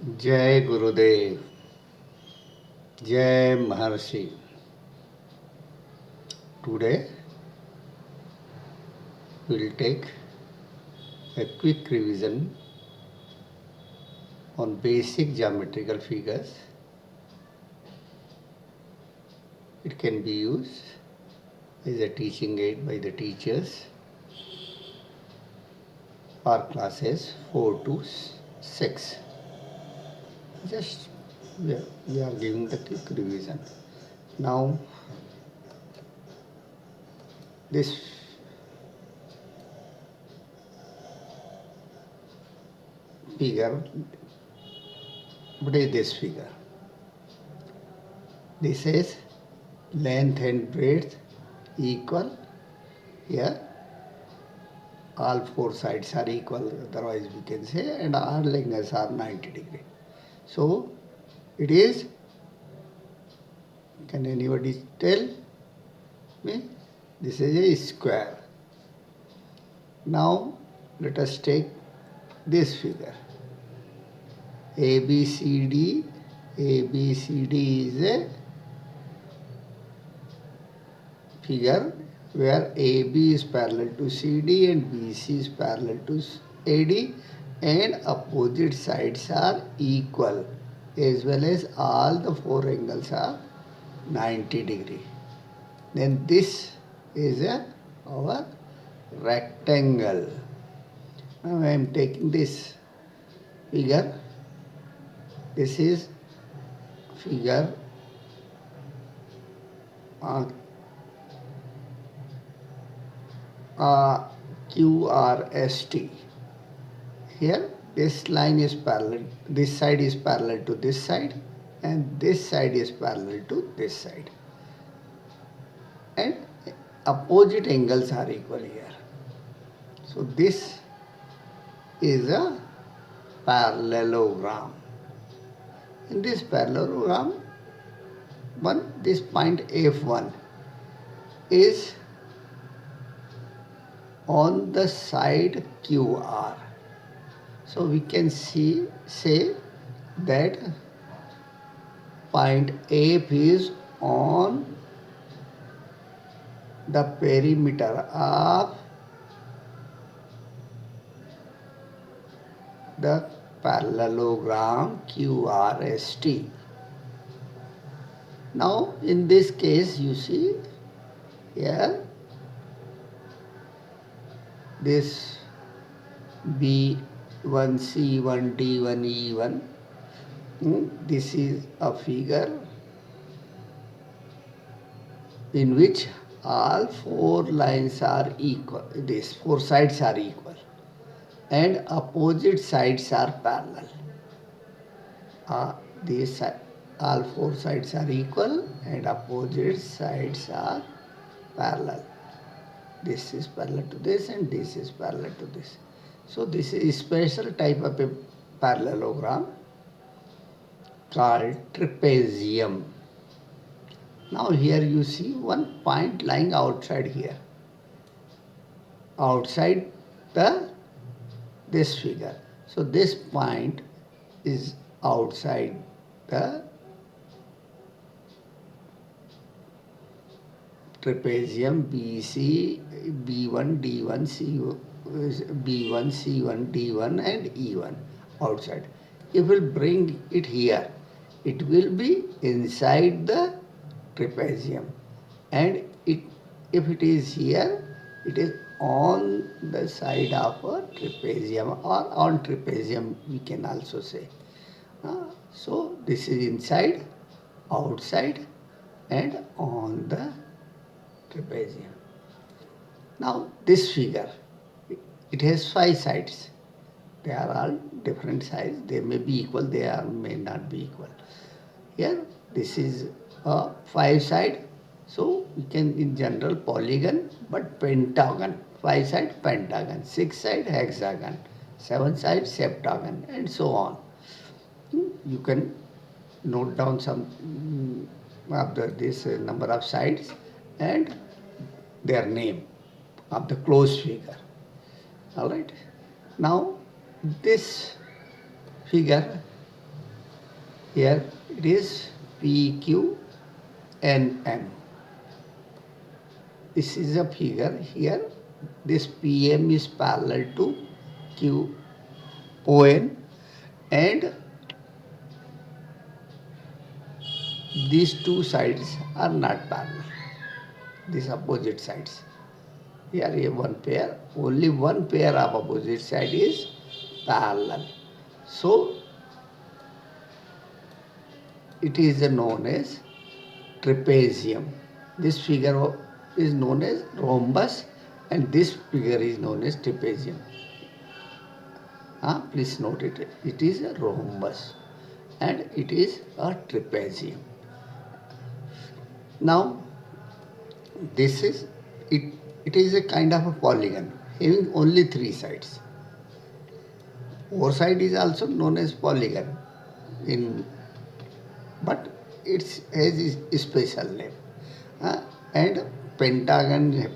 Jai Gurudev, Jai Maharshi. Today we will take a quick revision on basic geometrical figures. It can be used as a teaching aid by the teachers for classes 4 to 6. Just we are giving the quick revision. Now this figure, what is this figure? This is length and breadth equal. Here all four sides are equal, otherwise we can say, and all angles are 90 degree. So it is, can anybody tell me? This is a square. Now let us take this figure. ABCD is a figure where AB is parallel to CD and BC is parallel to AD and opposite sides are equal, as well as all the four angles are 90 degree. Then this is our rectangle. Now I am taking this figure. This is figure QRST. Here this line is parallel, this side is parallel to this side and this side is parallel to this side. And opposite angles are equal here. So this is a parallelogram. In this parallelogram, this point F1 is on the side QR. So we can say that point F is on the perimeter of the parallelogram QRST. Now in this case, you see here this B1, C1, D1, E1. This is a figure in which all four lines are equal. These four sides are equal and opposite sides are parallel. All four sides are equal and opposite sides are parallel. This is parallel to this and this is parallel to this. So this is a special type of a parallelogram called trapezium. Now here you see one point lying outside here, outside this figure. So this point is outside the trapezium BC, B1, D1, B1, C1, D1 and E1 outside. If we bring it here, it will be inside the trapezium, and if it is here, it is on the side of a trapezium, or on trapezium we can also say. So this is inside, outside and on the trapezium. Now this figure, it has 5 sides. They are all different sides. They may be equal, they may not be equal. Here this is a 5 side. So we can in general polygon, but pentagon. 5 side pentagon, 6 side hexagon, 7 side septagon, and so on. You can note down some of this number of sides and their name of the closed figure. All right. Now this figure Here it is PQ and M. This is a figure here. This PM is parallel to QON, and these two sides are not parallel. These opposite sides. Here one pair, only one pair of opposite side is parallel. So it is known as trapezium. This figure is known as rhombus, and this figure is known as trapezium. Please note it. It is a rhombus and it is a trapezium. Now this is it. It is a kind of a polygon having only three sides. Four side is also known as polygon, but it has a special name. And pentagon,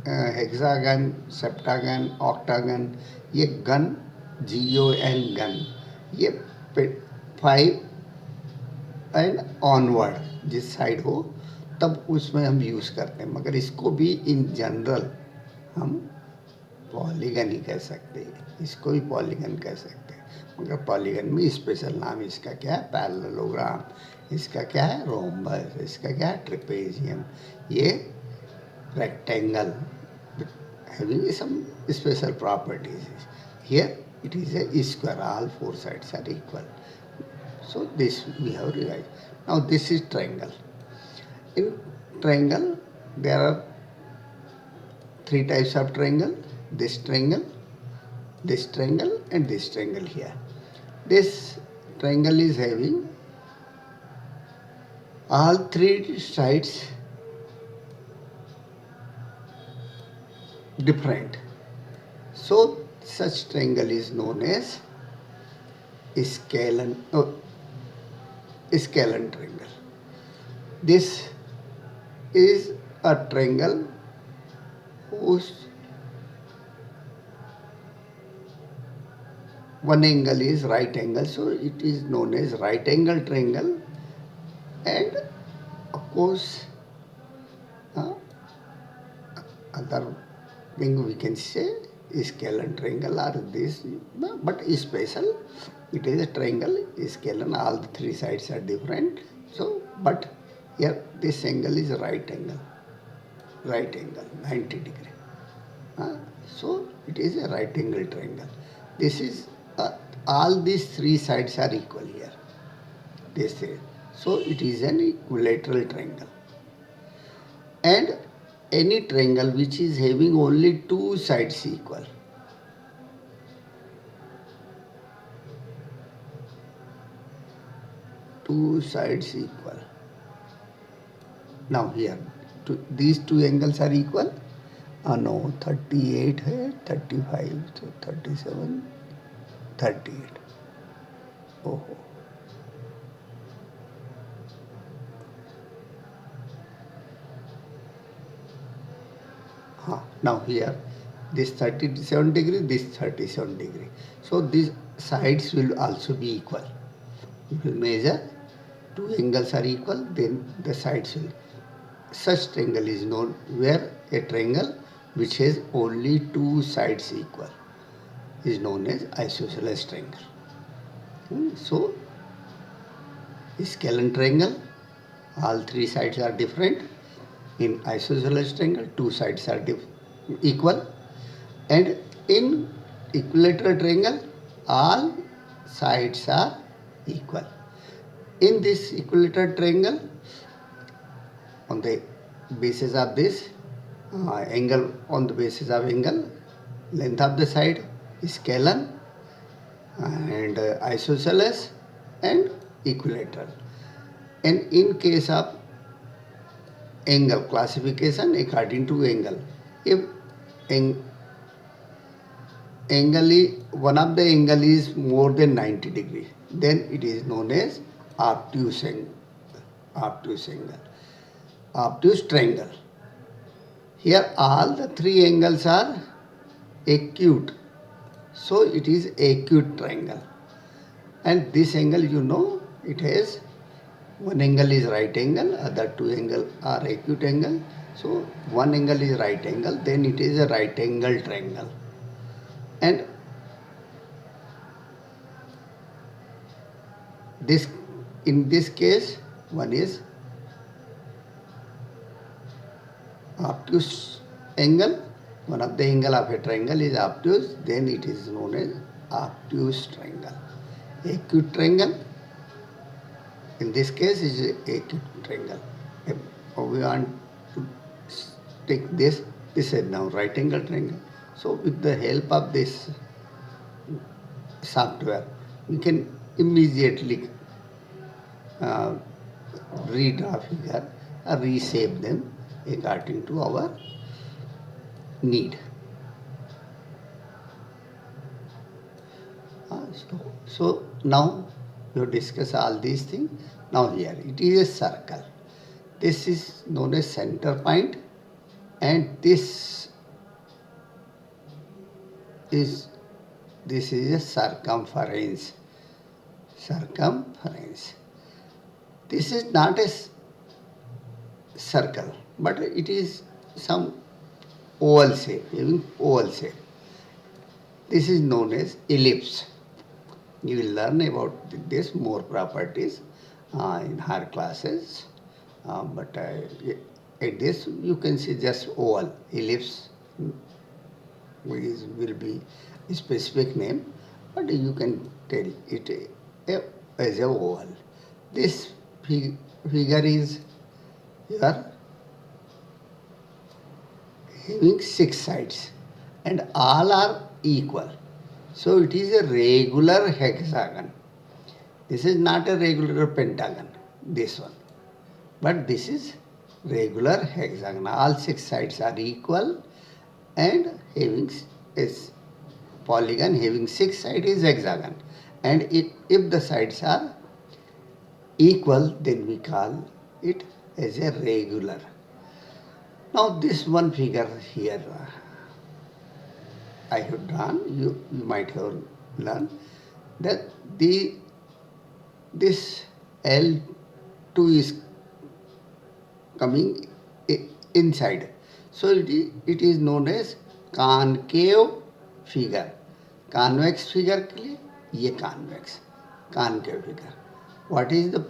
hexagon, septagon, octagon, ये gun, GON gun, ये 5 and onward जिस side हो तब उसमें हम use करते हैं, मगर इसको भी इन जनरल हम पॉलीगन ही कह सकते हैं, इसको भी पॉलीगन कह सकते हैं, मगर पॉलीगन में स्पेशल नाम इसका क्या है, पैरेललोग्राम, इसका क्या है, रोम्बस, इसका क्या है, ट्रेपेजियम, ये rectangle having some special properties. Here it is a square, all four sides are equal. So this we have realized. Now this is triangle. In triangle there are three types of triangle. This triangle, this triangle and this triangle here. This triangle is having all three sides different. So such triangle is known as scalene triangle. This is a triangle whose one angle is right angle, so it is known as right angle triangle, and of course other thing we can say scalene triangle or this, but special it is a triangle scalene, all the three sides are different. So but here this angle is right angle 90 degree. So it is a right angle triangle. This is all these three sides are equal here, they say. So it is an equilateral triangle. And any triangle which is having only two sides equal, now here these two angles are equal. No, 38 है, 35, so 37, 38. Oh. Now here this 37 degree, this 37 degree. So these sides will also be equal. If you measure, two angles are equal, then the sides will. Such triangle is known where a triangle which has only two sides equal is known as isosceles triangle. So scalene triangle, all three sides are different. In isosceles triangle, two sides are equal, and in equilateral triangle, all sides are equal. In this equilateral triangle, on the basis of this angle, on the basis of angle, length of the side is scalene and isosceles and equilateral. And in case of angle classification according to angle, if angle is, one of the angle is more than 90 degree, then it is known as obtuse angle, obtuse triangle. Here all the three angles are acute, so it is acute triangle. And this angle, you know, it has one angle is right angle, other two angle are acute angle. So one angle is right angle, then it is a right angle triangle. And this, in this case, one is obtuse angle. One of the angle of a triangle is obtuse, then it is known as obtuse triangle. Acute triangle, in this case, is acute triangle. If we want to take this is now right angle triangle. So with the help of this software, we can immediately uh, redraw figure or reshape them according to our need. So now you discuss all these things. Now here it is a circle. This is known as center point, and is this is a circumference. Circumference. This is not a circle, but it is some oval shape, having oval shape. This is known as ellipse. You will learn about this more properties in higher classes, but at this you can see just oval. Ellipse will be a specific name, but you can tell it as a oval. This figure is here having 6 sides and all are equal. So it is a regular hexagon. This is not a regular pentagon, this one. But this is regular hexagon. All 6 sides are equal and having is polygon having 6 sides is hexagon. And if the sides are equal, then we call it as a regular. Now this one figure here I have drawn, you might have learned that this L2 is coming inside. So it is known as concave figure. Convex figure के लिए ये convex, concave figure. What is the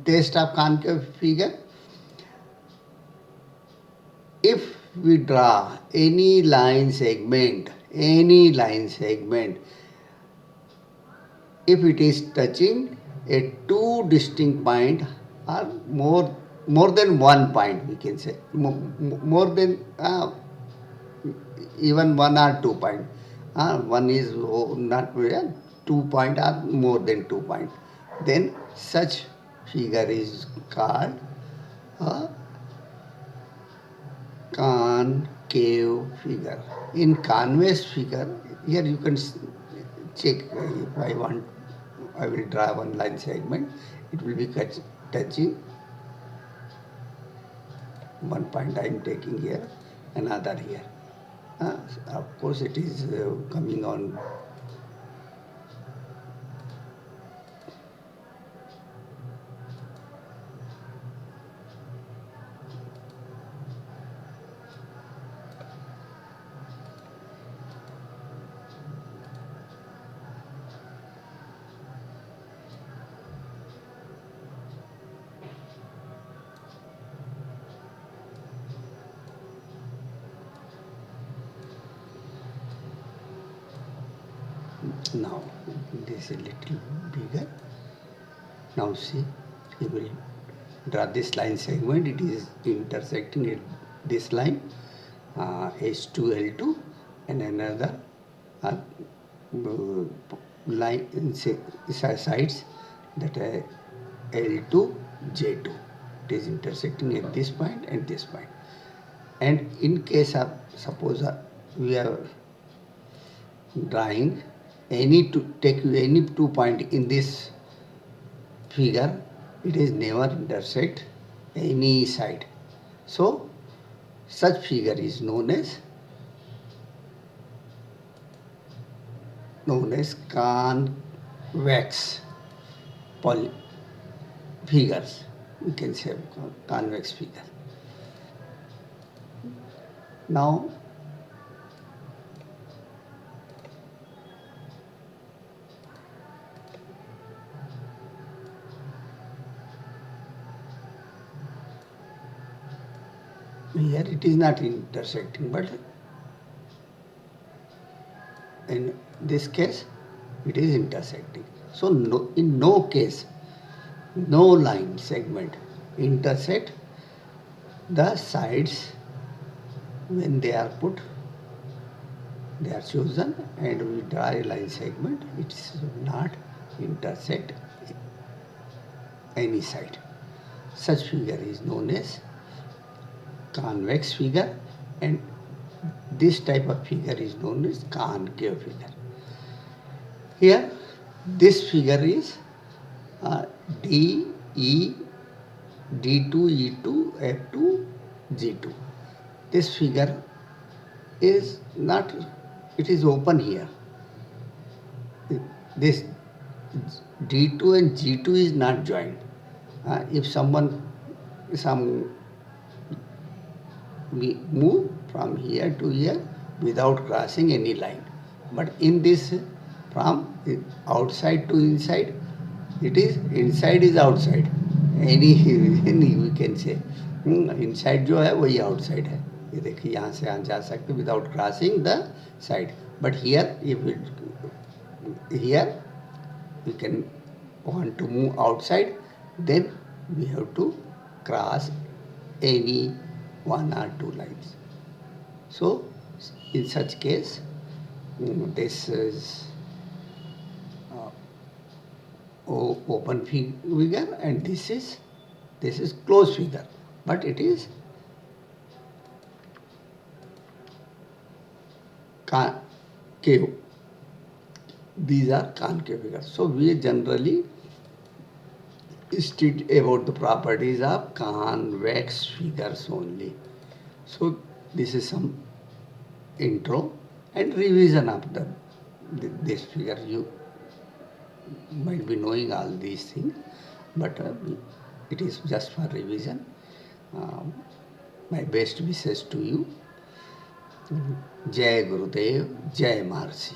test of concave figure? If we draw any line segment, if it is touching a two distinct point or more than one point, we can say more than even 1 or 2 point. One is not 2 point or more than 2 point. Then such figure is called a concave figure. In convex figure, here you can check if I want, I will draw one line segment, it will be touching one point I am taking here, another here. Of course it is coming on now. This is a little bigger. Now see, you will draw this line segment. It is intersecting at this line H2L2 and another line sides that L2 J2. It is intersecting at this point and this point. And in case of suppose we are drawing take any 2 point in this figure, it is never intersect any side. So such figure is known as wax poly figures. We can say convex figure. Now, here it is not intersecting, but in this case it is intersecting. So no, in no case, no line segment intersect the sides when they are put, they are chosen, and we draw a line segment. It should not intersect any side. Such figure is known as convex figure, and this type of figure is known as concave figure. Here, this figure is D, E, D2, E2, F2, G2. This figure is not, it is open here. This D2 and G2 is not joined. If some we move from here to here without crossing any line. But in this, from outside to inside, it is inside is outside. Any we can say inside जो है वही outside है. ये देखिए यहाँ से यहाँ जा सकते without crossing the side. But here, if it, here we can want to move outside, then we have to cross any one or two lines. So, in such case, this is open figure, and this is closed figure, but it is concave. These are concave figures. So we generally study about the properties of convex figures only. So this is some intro and revision of this figure. You might be knowing all these things, but it is just for revision. My best wishes to you. Jai Gurudev, Jai Maharishi.